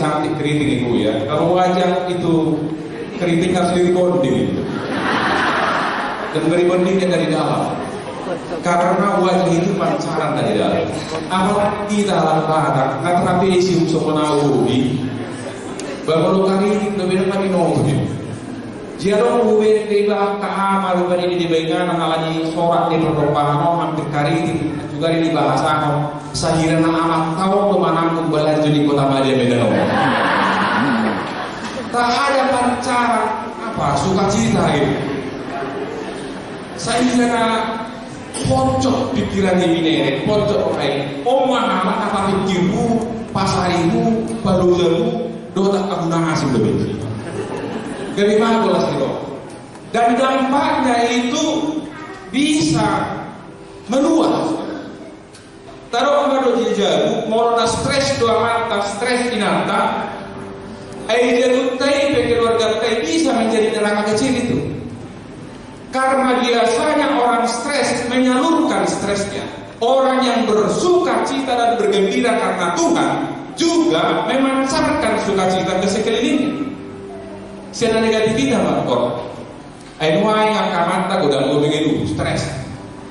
cantik keriting ibu ya. Kalau wajah itu keriting harus diribonding. Dan beribondingnya dari dalam. Karena wajah itu pancaran dari dalam. Apa kita lakukan? Tetapi isi usaha menaudi. Baru kali lebih depan ini. Jika uwe tiba keamaru kan ini dibagikan halanya sorak di perlombaan hampir kari juga ini bahasa sahirana amat tahu kemana kumbalan jadi kota Madia Medan. Tak ada pancaran apa sukacita itu. Sahirana pojok pikiran ini pojok kayak omah amat apa pikirmu pasarimu baluzamu doa tak kegunaan hasil lebih. Dari magolas itu. Dan dampaknya itu bisa meluas. Taruh ngado jijaru, mau na stres dua mata, stres inata, jaru tai keluarga tai bisa menjadi neraka kecil itu. Karena biasanya orang stres menyalurkan stresnya. Orang yang bersuka cita dan bergembira karena Tuhan juga memancarkan sukacita ke sekelilingnya. Siapa negatif kita makor? Nuai ngakamanta udah gue begini stres.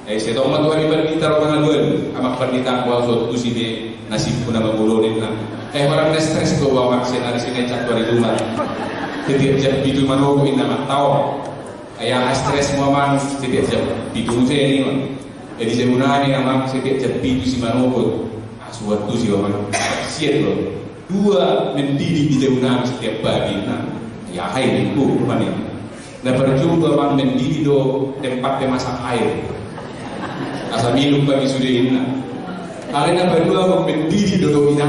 Saya tahu mah Tuhan berbicara orang lain, amak pernikahan kuasa suatu sini nasib pun nama bulurin lah. Orang stres kau bawa maksud dari sini cak 2000 lah. Setiap jam itu manusia nama tahu. Yang stres semua man setiap jam itu saya ini man. Jadi saya munani amak setiap jam itu si manusia. Suatu si orang siap loh. Dua mendidik di jauhan setiap pagi. Ya air itu mana? Nah percuma man mendidih do tempat masak air. Asal minum bagi sudah ini. Kalian berdua mendidih do minyak.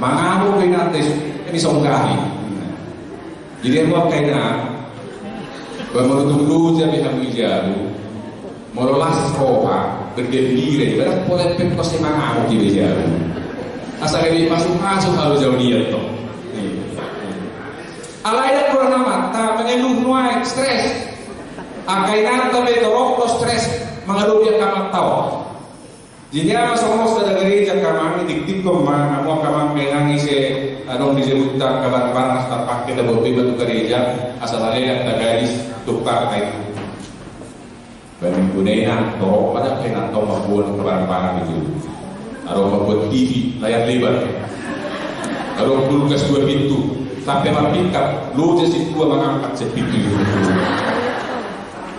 Mangamu kena tes ini songkahi. Jadi apa kena? Menurut dulu jadi kami jauh. Mololas roha bergembira. Berapa boleh pempos mangamu di jauh. Asal ini masuk harus jauh dia toh. Alaidan kurang amat, tak mengeluh nuai stres. Akainan tapi dorong stres mengeluh dia kamat tahu. Jadi apa semua sudah gereja kami diktik kemana, mau kami menangis adong disebutkan kabar-kabar tak pakai kita bukti batu gereja asal ada yang tak gadis tukar kayak itu. Banding gunanya dorong pada kainan tahu membuat kabar-kabar itu. Adong membuat TV layar lebar. Adong kulkas 2 pintu. Sampai berpikir, lu jadi gua mengangkat sepintu itu.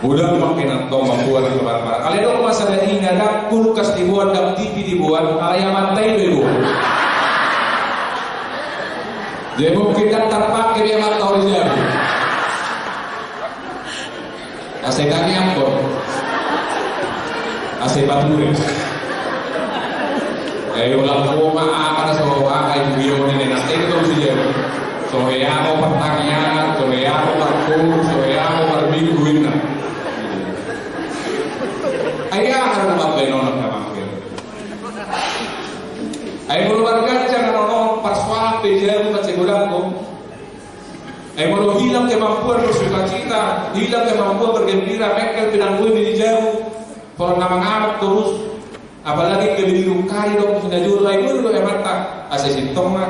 Udah makin atau membuat kebar-kebar. Kalian dong masalah ini ada kulkas dibuat, ada TV dibuat, ayam mantai dibuat. Dia mungkin tak terpakai dia mantau di jam. Asal kaki angkot, asal batu. Ulang rumah apa soal itu bio ini nanti itu sih. Soheyamo pertanian, soheyamo parkur, soheyamo perbingguin. Ayah harus dapat benono sama kita. Ayah keluarga jangan nono persoalan pejabat macam gulaku. Ayah mau hilang kemampuan bersukacita, hilang kemampuan bergembira, mereka penangguin di jauh. Kalau nama ngamak terus, apalagi kebidiru kari dong sudah jujur lagi dulu hemat tak asal simptomnya.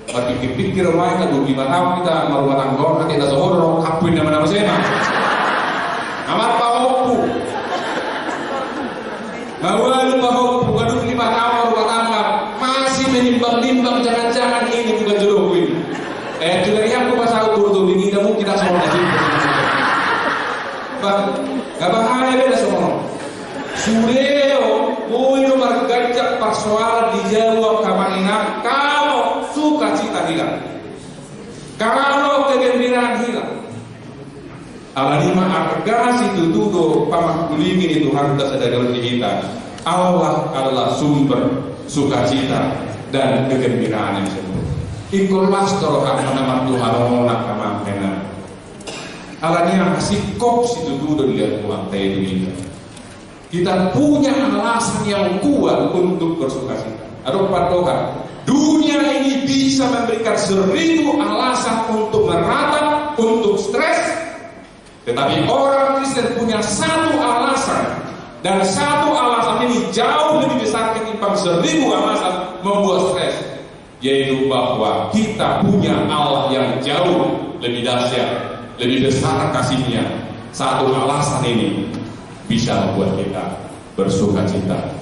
Berpikir-pikir mereka 25 tahun kita merubah tanggung kita seorang kapuin nama-nama saya amat pahoku bahwa lu pahoku 25 tahun merubah tanggung masih menimbang-nimbang jangan-jangan ini bukan jodohku ini juga yang aku pasal ukur ini kamu kita semua gak bahaya beda semua sureo boyo bergajak persoalan dijawab kamarina kalau sukacita hilang, kalau kegembiraan hilang. Alanima argas itu tuduh pamakkulingin itu harta sadar kita. Allah adalah sumber sukacita dan kegembiraan yang sempurna. Ikul mastor nama Tuhan Allah kamangkena. Alanima sikop situ tuduh dia Tuhan itu kita punya alasan yang kuat untuk bersukacita. Ada Tuhan. Dunia ini bisa memberikan 1000 alasan untuk meratap, untuk stres. Tetapi orang Kristen punya satu alasan. Dan satu alasan ini jauh lebih besar ketimbang 1000 alasan membuat stres, yaitu bahwa kita punya Allah yang jauh lebih dahsyat, lebih besar kasihnya. Satu alasan ini bisa membuat kita bersuka cita.